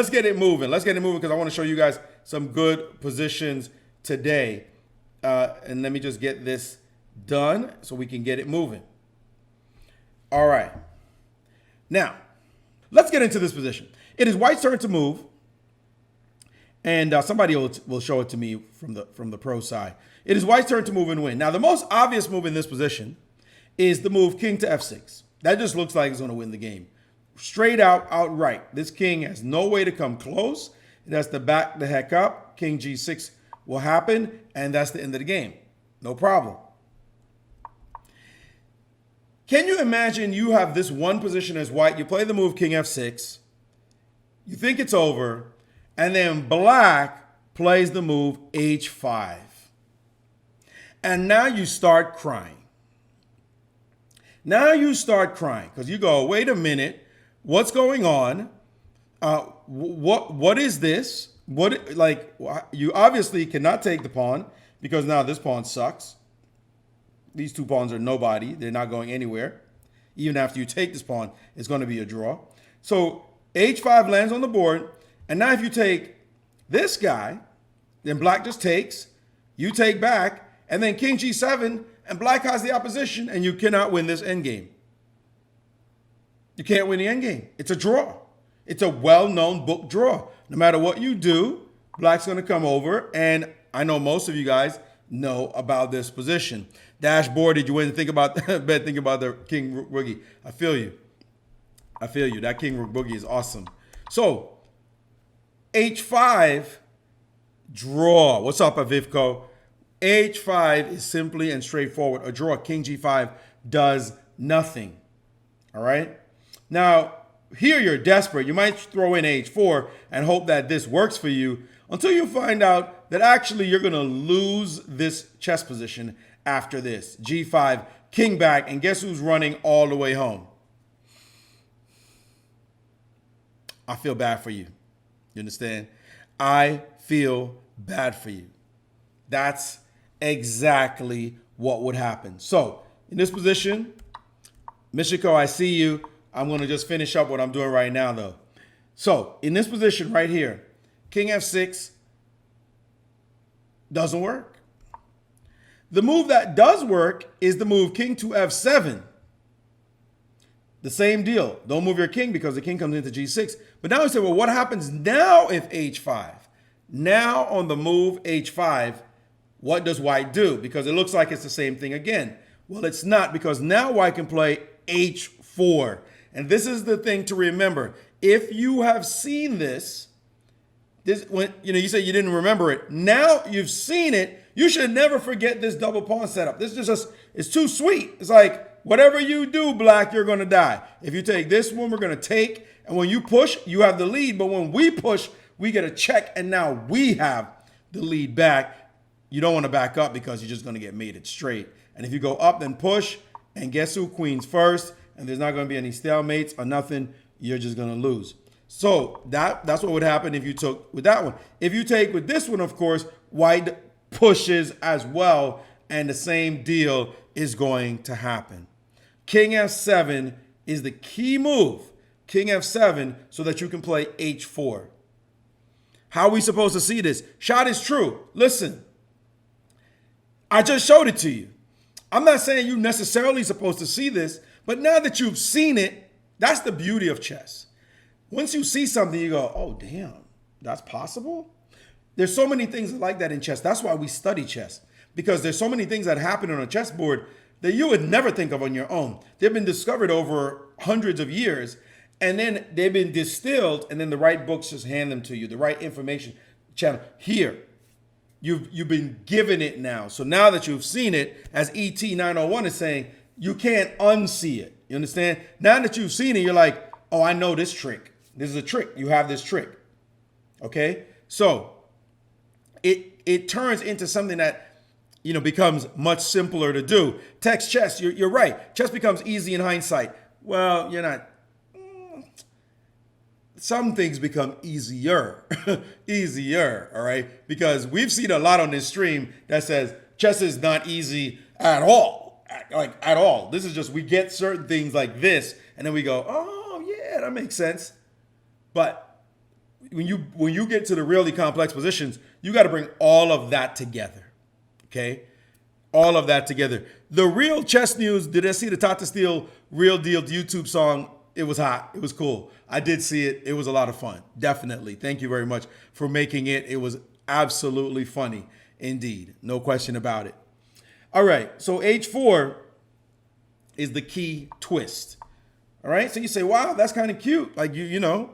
let's get it moving. Let's get it moving because I want to show you guys some good positions today. And let me just get this done so we can get it moving. All right. Now, let's get into this position. It is white's turn to move. And somebody will show it to me from the pro side. It is white's turn to move and win. Now, the most obvious move in this position is the move king to f6. That just looks like it's going to win the game. Straight out, outright. This king has no way to come close. It has to back the heck up. King g6 will happen, and that's the end of the game. No problem. Can you imagine you have this one position as white? You play the move king f6. You think it's over. And then black plays the move h5. And now you start crying. Now you start crying because you go, wait a minute, what's going on? What is this? You obviously cannot take the pawn because now this pawn sucks. These two pawns are nobody. They're not going anywhere. Even after you take this pawn, it's going to be a draw. So h5 lands on the board. And now if you take this guy, then black just takes, you take back, and then king g7, and black has the opposition, and you cannot win this endgame. You can't win the endgame. It's a draw. It's a well-known book draw. No matter what you do, black's going to come over, and I know most of you guys know about this position. Dashboard, did you win? Think about the king rook boogie. I feel you. I feel you. That king rook boogie is awesome. So h5, draw. What's up, Avivko? h5 is simply and straightforward a draw. King g5 does nothing. All right? Now, here you're desperate. You might throw in h4 and hope that this works for you until you find out that actually you're going to lose this chess position after this. g5, king back, and guess who's running all the way home? I feel bad for you. You understand? I feel bad for you. That's exactly what would happen. So in this position, Michiko, I see you. I'm going to just finish up what I'm doing right now, though. So in this position right here, king f6 doesn't work. The move that does work is the move king to f7. The same deal. Don't move your king because the king comes into g6. But now we say, well, what happens now if h5? Now on the move h5, what does white do? Because it looks like it's the same thing again. Well, it's not, because now white can play h4. And this is the thing to remember. If you have seen this when you say you didn't remember it, now you've seen it, you should never forget this double pawn setup. This is just, it's too sweet. It's like, whatever you do, black, you're going to die. If you take this one, we're going to take. And when you push, you have the lead. But when we push, we get a check. And now we have the lead back. You don't want to back up because you're just going to get mated straight. And if you go up, then push. And guess who? Queen's first. And there's not going to be any stalemates or nothing. You're just going to lose. So that's what would happen if you took with that one. If you take with this one, of course, white pushes as well. And the same deal is going to happen. King f7 is the key move. King f7 so that you can play h4. How are we supposed to see this? Shot is true. Listen, I just showed it to you. I'm not saying you're necessarily supposed to see this, but now that you've seen it, that's the beauty of chess. Once you see something, you go, oh, damn, that's possible? There's so many things like that in chess. That's why we study chess, because there's so many things that happen on a chessboard that you would never think of on your own. They've been discovered over hundreds of years, and then they've been distilled, and then the right books just hand them to you, the right information channel. Here, you've been given it now. So now that you've seen it, as ET901 is saying, you can't unsee it. You understand? Now that you've seen it, you're like, oh, I know this trick. This is a trick. You have this trick. Okay? So it turns into something that becomes much simpler to do. Text chess, you're right. Chess becomes easy in hindsight. Well, you're not. Some things become easier. Easier, all right? Because we've seen a lot on this stream that says chess is not easy at all. Like, at all. This is just, we get certain things like this, and then we go, oh, yeah, that makes sense. But when you get to the really complex positions, you got to bring all of that together. Okay? All of that together. The real chess news, did I see the Tata Steel Real Deal YouTube song? It was hot. It was cool. I did see it. It was a lot of fun. Definitely. Thank you very much for making it. It was absolutely funny indeed. No question about it. All right. So H4 is the key twist. All right. So you say, wow, that's kind of cute. Like, you know,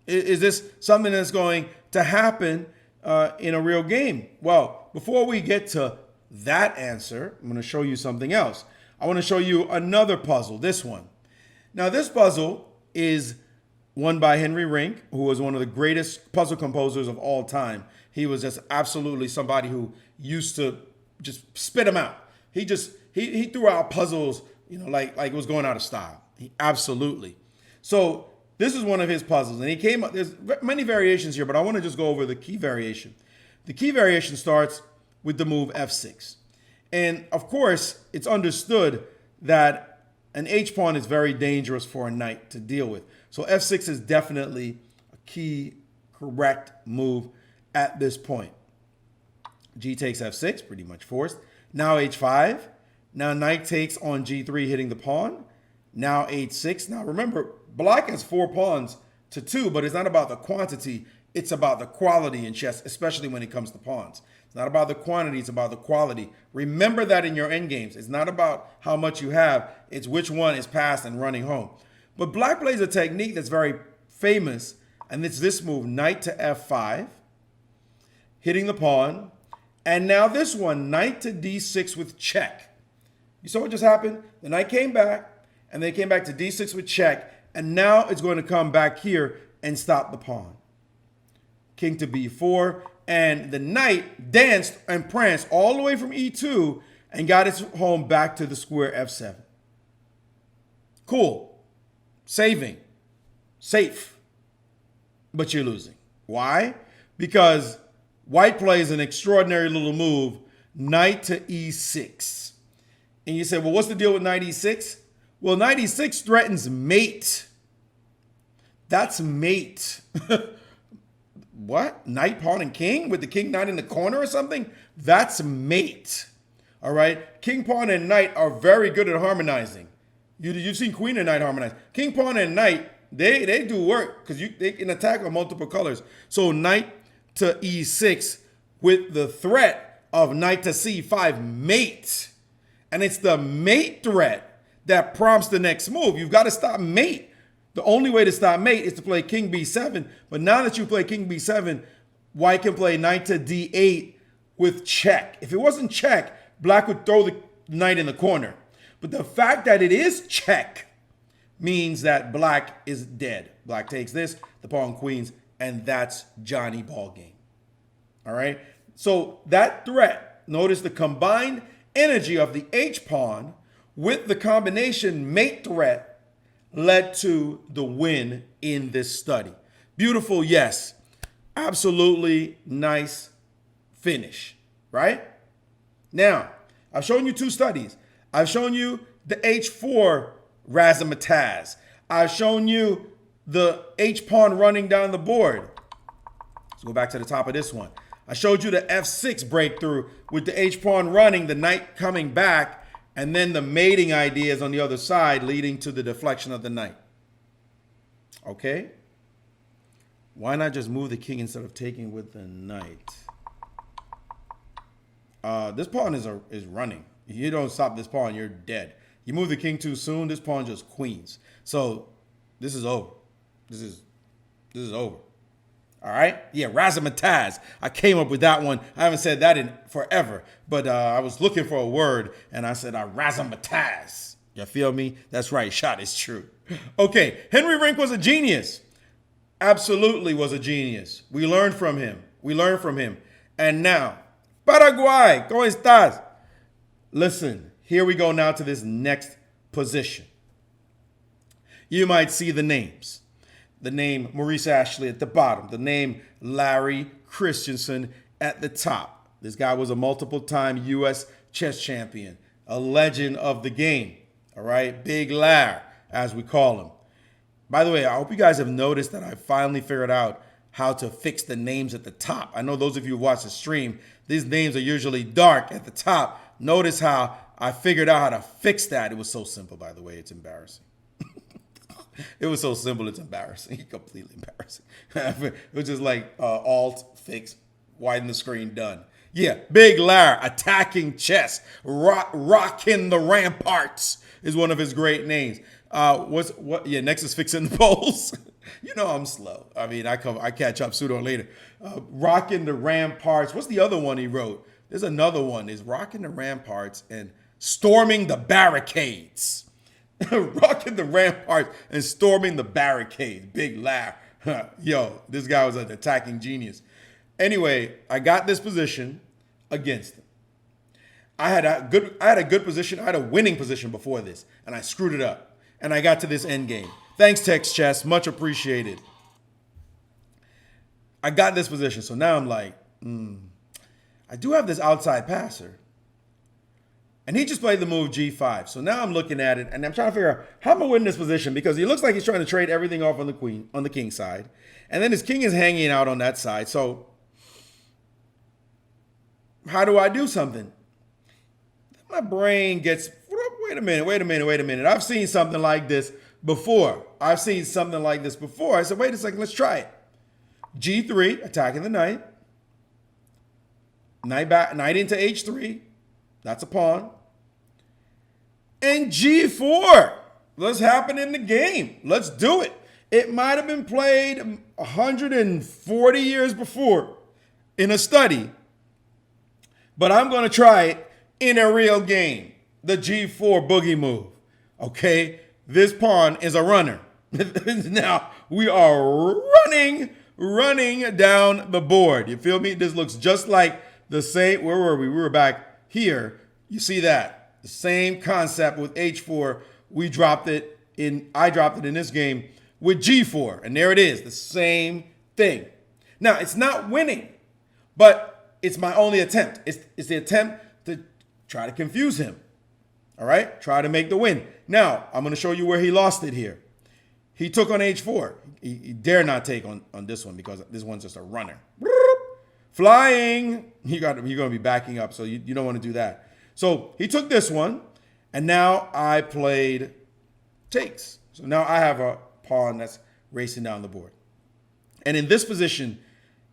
is this something that's going to happen in a real game? Well, before we get to that answer, I'm going to show you something else. I want to show you another puzzle, this one. Now, this puzzle is one by Henry Rink, who was one of the greatest puzzle composers of all time. He was just absolutely somebody who used to just spit them out. He threw out puzzles, you know, like it was going out of style. Absolutely. So this is one of his puzzles, and he came up. There's many variations here, but I want to just go over the key variation. The key variation starts with the move F6, and of course, it's understood that an H-pawn is very dangerous for a knight to deal with. So F6 is definitely a key correct move at this point. G takes F6, pretty much forced. Now H5. Now knight takes on G3, hitting the pawn. Now H6. Now remember, black has 4 pawns to 2, but it's not about the quantity. It's about the quality in chess, especially when it comes to pawns. It's not about the quantity, it's about the quality. Remember that in your endgames. It's not about how much you have, it's which one is passed and running home. But black plays a technique that's very famous, and it's this move, knight to F5, hitting the pawn. And now this one, knight to D6 with check. You saw what just happened? The knight came back, and they came back to D6 with check, and now it's going to come back here and stop the pawn. King to B4, and the knight danced and pranced all the way from E2 and got its home back to the square F7. Cool. Saving. Safe. But you're losing. Why? Because white plays an extraordinary little move, knight to E6. And you say, well, what's the deal with knight E6? Well, knight E6 threatens mate. That's mate. What? Knight, pawn, and king with the king not in the corner or something? That's mate. All right? King, pawn, and knight are very good at harmonizing. You've seen queen and knight harmonize. King, pawn, and knight, they do work because they can attack on multiple colors. So knight to E6 with the threat of knight to C5, mate. And it's the mate threat that prompts the next move. You've got to stop mate. The only way to stop mate is to play king b7. But now that you play king b7, white can play knight to d8 with check. If it wasn't check, black would throw the knight in the corner. But the fact that it is check means that black is dead. Black takes this, the pawn queens, and that's Johnny ball game. All right? So that threat, notice the combined energy of the H-pawn with the combination mate threat led to the win in this study. Beautiful, yes. Absolutely nice finish, right? Now, I've shown you 2 studies. I've shown you the H4 razzmatazz. I've shown you the H-pawn running down the board. Let's go back to the top of this one. I showed you the F6 breakthrough with the H-pawn running, the knight coming back, and then the mating ideas on the other side leading to the deflection of the knight. Okay? Why not just move the king instead of taking with the knight? This pawn is running. If you don't stop this pawn, you're dead. You move the king too soon, this pawn just queens. So this is over. This is over. All right? Yeah, razzmatazz. I came up with that one. I haven't said that in forever, but I was looking for a word, and I said razzmatazz. You feel me? That's right. Shot is true. Okay, Henry Rink was a genius. Absolutely was a genius. We learned from him. And now, Paraguay, ¿cómo estás? Listen, here we go now to this next position. You might see the names. The name Maurice Ashley at the bottom. The name Larry Christensen at the top. This guy was a multiple-time U.S. chess champion, a legend of the game. All right, Big Lar, as we call him. By the way, I hope you guys have noticed that I finally figured out how to fix the names at the top. I know those of you who watch the stream, these names are usually dark at the top. Notice how I figured out how to fix that. It was so simple, by the way. It's embarrassing. It was so simple, it's embarrassing. Completely embarrassing. It was just like alt, fix, widen the screen, done. Yeah, Big Lar, attacking chess, rocking the ramparts is one of his great names. Yeah, next is fixing the poles. You know I'm slow. I mean, I catch up sooner or later. Rocking the ramparts. What's the other one he wrote? There's another one. Is rocking the ramparts and storming the barricades. Rocking the ramparts and storming the barricades. Big laugh. Yo, this guy was an attacking genius. Anyway, I got this position against him. I had a good position. I had a winning position before this, and I screwed it up. And I got to this end game. Thanks, Text Chess. Much appreciated. I got this position. So now I'm like, I do have this outside passer. And he just played the move G5. So now I'm looking at it, and I'm trying to figure out how I'm going to win this position, because he looks like he's trying to trade everything off on the king side. And then his king is hanging out on that side. So how do I do something? My brain gets, wait a minute. I've seen something like this before. I said, wait a second, let's try it. G3, attacking the knight. Knight into H3. That's a pawn. And G4. Let's happen in the game. Let's do it. It might have been played 140 years before in a study, but I'm going to try it in a real game. The G4 boogie move. Okay? This pawn is a runner. Now, we are running down the board. You feel me? This looks just like the same. Where were we? We were back here. You see that? The same concept with H4. I dropped it in this game with G4. And there it is. The same thing. Now, it's not winning, but it's my only attempt. It's the attempt to try to confuse him. All right? Try to make the win. Now, I'm going to show you where he lost it here. He took on H4. He dare not take on this one, because this one's just a runner. Flying. You're going to be backing up, so you don't want to do that. So he took this one, and now I played takes. So now I have a pawn that's racing down the board. And in this position,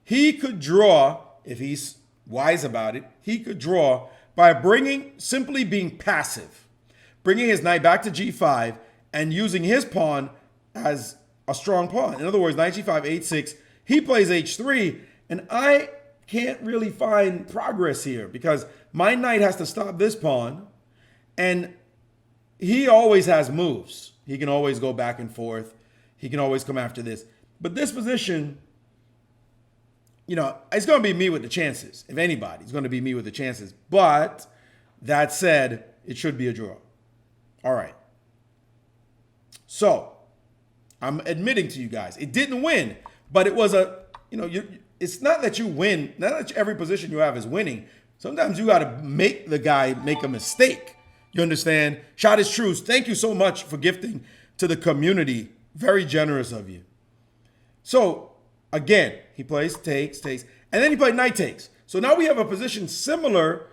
he could draw, if he's wise about it, he could draw by simply being passive, bringing his knight back to G5 and using his pawn as a strong pawn. In other words, knight G5, H6, he plays H3, and I can't really find progress here because my knight has to stop this pawn, and he always has moves. He can always go back and forth. He can always come after this. But this position, it's going to be me with the chances. If anybody, it's going to be me with the chances. But that said, it should be a draw. All right. So I'm admitting to you guys, it didn't win, but it was it's not that you win. Not that every position you have is winning. Sometimes you got to make the guy make a mistake. You understand? Shot is true. Thank you so much for gifting to the community. Very generous of you. So again, he plays takes, and then he played knight takes. So now we have a position similar,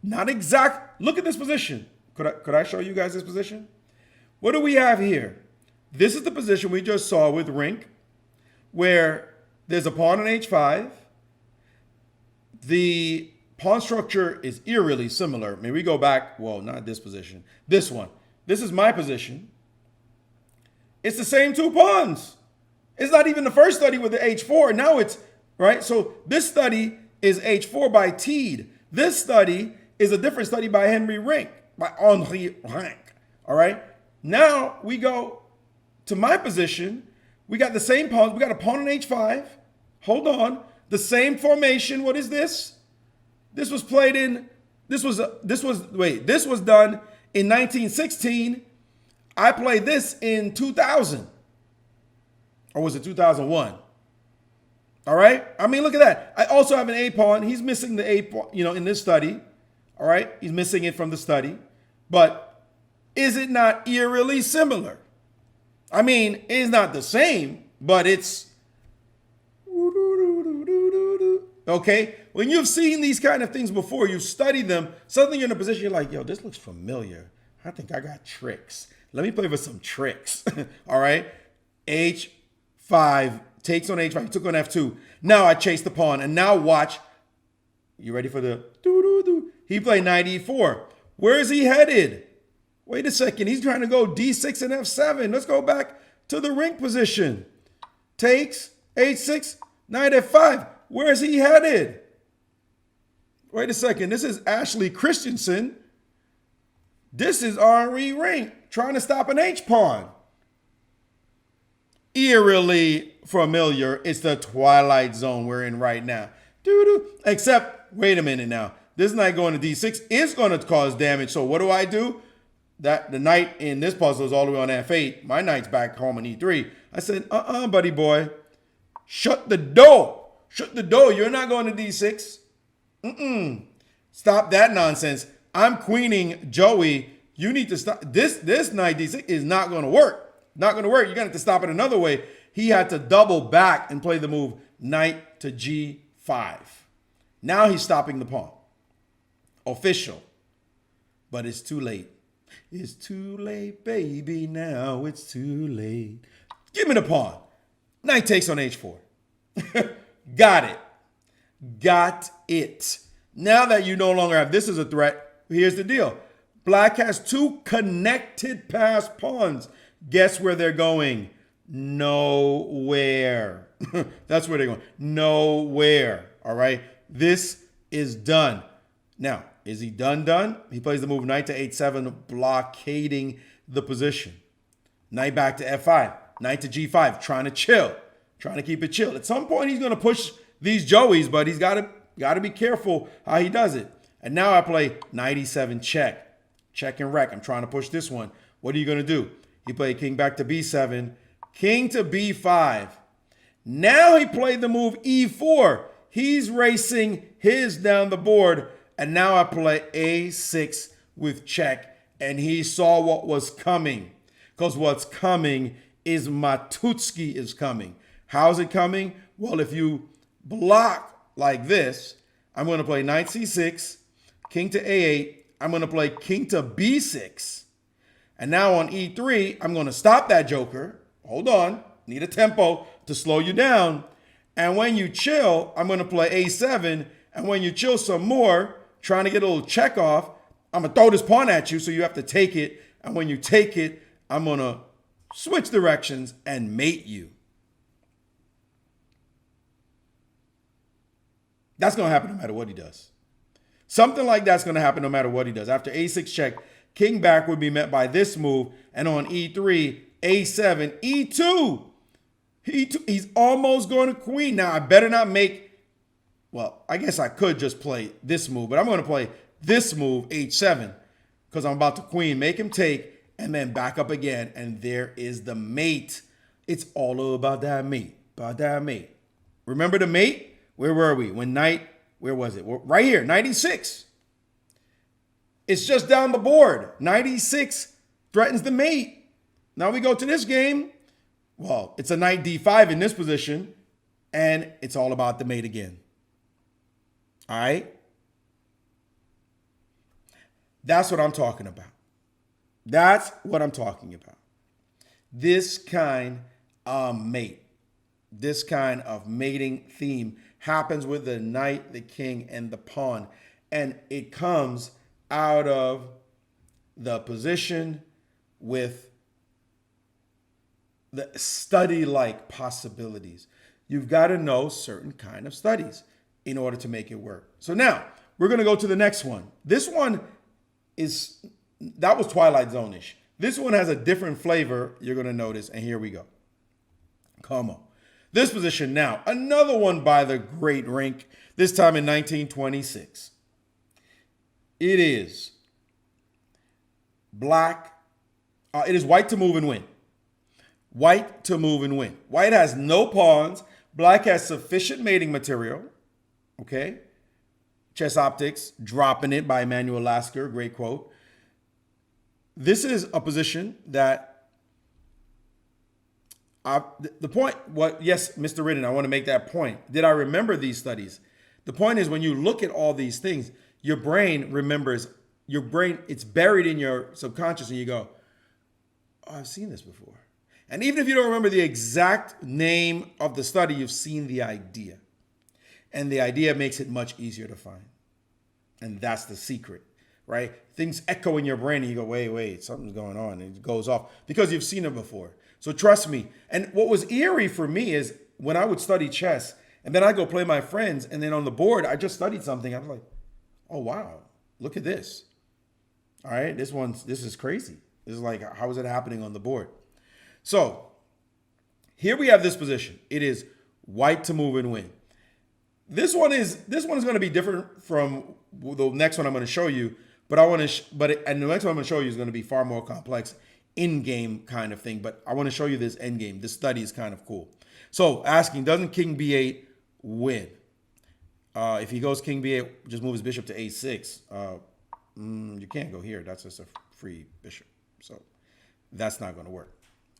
not exact. Look at this position. Could I show you guys this position? What do we have here? This is the position we just saw with Rink, where there's a pawn on H5. The pawn structure is eerily similar. Maybe we go back, well, not this position. This one. This is my position. It's the same two pawns. It's not even the first study with the H4. Now it's, right? So this study is H4 by Teed. This study is a different study by Henry Rink, by Henri Rink. All right? Now we go to my position. We got the same pawns. We got a pawn on H5. Hold on. The same formation. What is this? This was played in, this was done in 1916. I played this in 2000. Or was it 2001? All right? I mean, look at that. I also have an A pawn. He's missing the A pawn, in this study. All right? He's missing it from the study. But is it not eerily similar? I mean, it's not the same, but it's okay. When you've seen these kind of things before, you've studied them, suddenly you're in a position you're like, yo, this looks familiar. I think I got tricks. Let me play with some tricks. All right. H5 takes on H5. He took on F2. Now I chase the pawn. And now watch. You ready for the doo-doo-doo? He played knight E4. Where is he headed? Wait a second. He's trying to go D6 and F7. Let's go back to the ring position. Takes H6, knight F5. Where is he headed? Wait a second. This is Ashley Christensen. This is Henri Ring trying to stop an H-pawn. Eerily familiar. It's the Twilight Zone we're in right now. Doo-doo. Except, wait a minute now. This knight going to D6 is going to cause damage. So what do? That the knight in this puzzle is all the way on F8. My knight's back home on E3. I said, buddy boy. Shut the door. Shut the door. You're not going to D6. Stop that nonsense. I'm queening Joey. You need to stop. This knight D6 is not going to work. Not going to work. You're going to have to stop it another way. He had to double back and play the move knight to G5. Now he's stopping the pawn. Official. But it's too late. It's too late, baby. Now it's too late. Give me the pawn. Knight takes on H4. Got it. Got it. Now that you no longer have this as a threat, here's the deal. Black has two connected passed pawns. Guess where they're going? Nowhere. That's where they're going. Nowhere. All right. This is done. Now, is he done? He plays the move knight to H7, blockading the position. Knight back to F5. Knight to G5, trying to chill. Trying to keep it chill. At some point, he's going to push these Joeys, but he's got to be careful how he does it. And now I play knight E7 check. Check and wreck. I'm trying to push this one. What are you going to do? He played king back to B7. King to B5. Now he played the move E4. He's racing his down the board. And now I play A6 with check. And he saw what was coming. Because what's coming is Matutski is coming. How's it coming? Well, if you block like this, I'm going to play knight C6, king to A8. I'm going to play king to B6. And now on E3, I'm going to stop that joker. Hold on. Need a tempo to slow you down. And when you chill, I'm going to play A7. And when you chill some more, trying to get a little check off, I'm going to throw this pawn at you, so you have to take it. And when you take it, I'm going to switch directions and mate you. That's going to happen no matter what he does. Something like that's going to happen no matter what he does. After A6 check, king back would be met by this move. And on E3, A7, E2. He's almost going to queen. Now, I better not make, well, I guess I could just play this move, but I'm going to play this move, H7, because I'm about to queen, make him take, and then back up again. And there is the mate. It's all about that mate. About that mate. Remember the mate? Where were we? When knight, where was it? Right here, knight E6. It's just down the board. Knight E6 threatens the mate. Now we go to this game. Well, it's a knight D5 in this position, and it's all about the mate again. All right? That's what I'm talking about. That's what I'm talking about. This kind of mate, this kind of mating theme happens with the knight, the king, and the pawn. And it comes out of the position with the study-like possibilities. You've got to know certain kind of studies in order to make it work. So now we're going to go to the next one. This one that was Twilight Zone-ish. This one has a different flavor, you're going to notice, and here we go. Come on. This position now, another one by the great Rink, this time in 1926. It is black. It is white to move and win. White to move and win. White has no pawns. Black has sufficient mating material. Okay. Chess Optics, Dropping It by Emmanuel Lasker. Great quote. This is a position that The point, yes, Mr. Ridden, I want to make that point. Did I remember these studies? The point is when you look at all these things, your brain remembers, it's buried in your subconscious and you go, oh, I've seen this before. And even if you don't remember the exact name of the study, you've seen the idea. And the idea makes it much easier to find. And that's the secret, right? Things echo in your brain and you go, wait, something's going on. And it goes off because you've seen it before. So trust me. And what was eerie for me is when I would study chess and then I go play my friends and then on the board, I just studied something. I was like, oh, wow, look at this. All right, this is crazy. This is like, how is it happening on the board? So here we have this position. It is white to move and win. This one is going to be different from the next one I'm going to show you, and the next one I'm going to show you is going to be far more complex, in-game kind of thing. But I want to show you this endgame. This study is kind of cool. So asking, doesn't King B8 win? If he goes King B8, just move his bishop to A6. You can't go here. That's just a free bishop. So that's not going to work.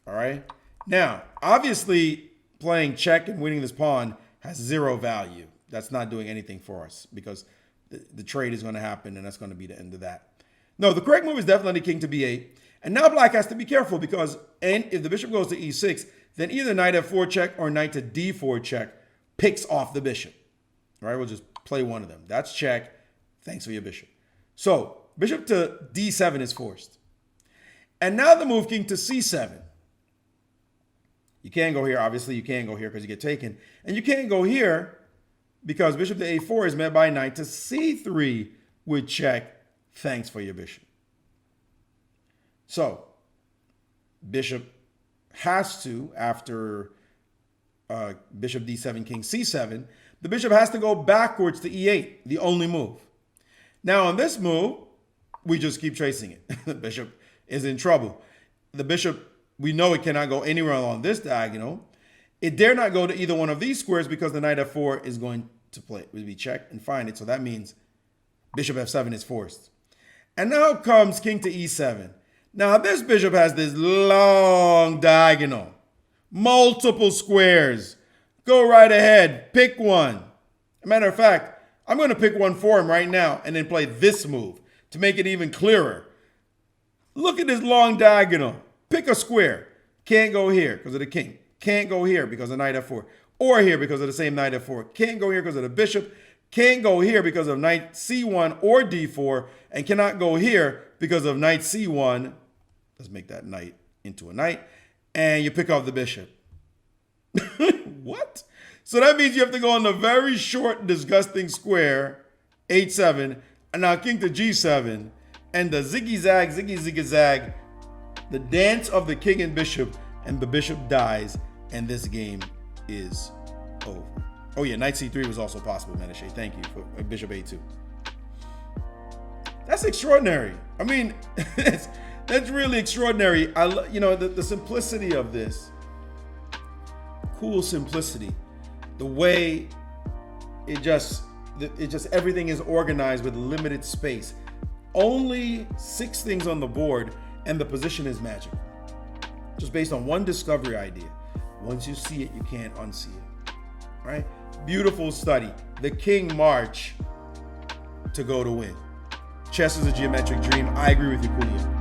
All right. Now, obviously, playing check and winning this pawn has zero value. That's not doing anything for us because the trade is going to happen and that's going to be the end of that. No, the correct move is definitely king to b8. And now black has to be careful because if the bishop goes to e6, then either knight f4 check or knight to d4 check picks off the bishop. All right, we'll just play one of them. That's check. Thanks for your bishop. So bishop to d7 is forced. And now the move king to c7. You can't go here. Obviously, you can't go here because you get taken. And you can't go here because bishop to a4 is met by knight to c3 with check. Thanks for your bishop. So bishop has to, after bishop d7, king c7, the bishop has to go backwards to e8, the only move. Now on this move, we just keep tracing it. The bishop is in trouble. The bishop, we know it cannot go anywhere along this diagonal. It dare not go to either one of these squares because the knight f4 is going to play. It would be check and find it. So that means bishop f7 is forced. And now comes king to e7. Now this bishop has this long diagonal. Multiple squares. Go right ahead. Pick one. As a matter of fact, I'm going to pick one for him right now and then play this move to make it even clearer. Look at this long diagonal. Pick a square. Can't go here because of the king. Can't go here because of knight f4. Or here because of the same knight f4. Can't go here because of the bishop. Can't go here because of knight c1 or d4. And cannot go here because of knight c1. Let's make that knight into a knight. And you pick off the bishop. What? So that means you have to go on the very short, disgusting square, h7. And now king to g7. And the ziggy-zag, ziggy-zig-zag. The dance of the king and bishop, and the bishop dies, and this game is over. Oh yeah, knight c3 was also possible, Menashe. Thank you for bishop a2. That's extraordinary. I mean, that's really extraordinary. The simplicity of this, cool simplicity, the way it just everything is organized with limited space. Only 6 things on the board. And the position is magical. Just based on one discovery idea. Once you see it, you can't unsee it. All right? Beautiful study. The king march to go to win. Chess is a geometric dream. I agree with you, Kulia.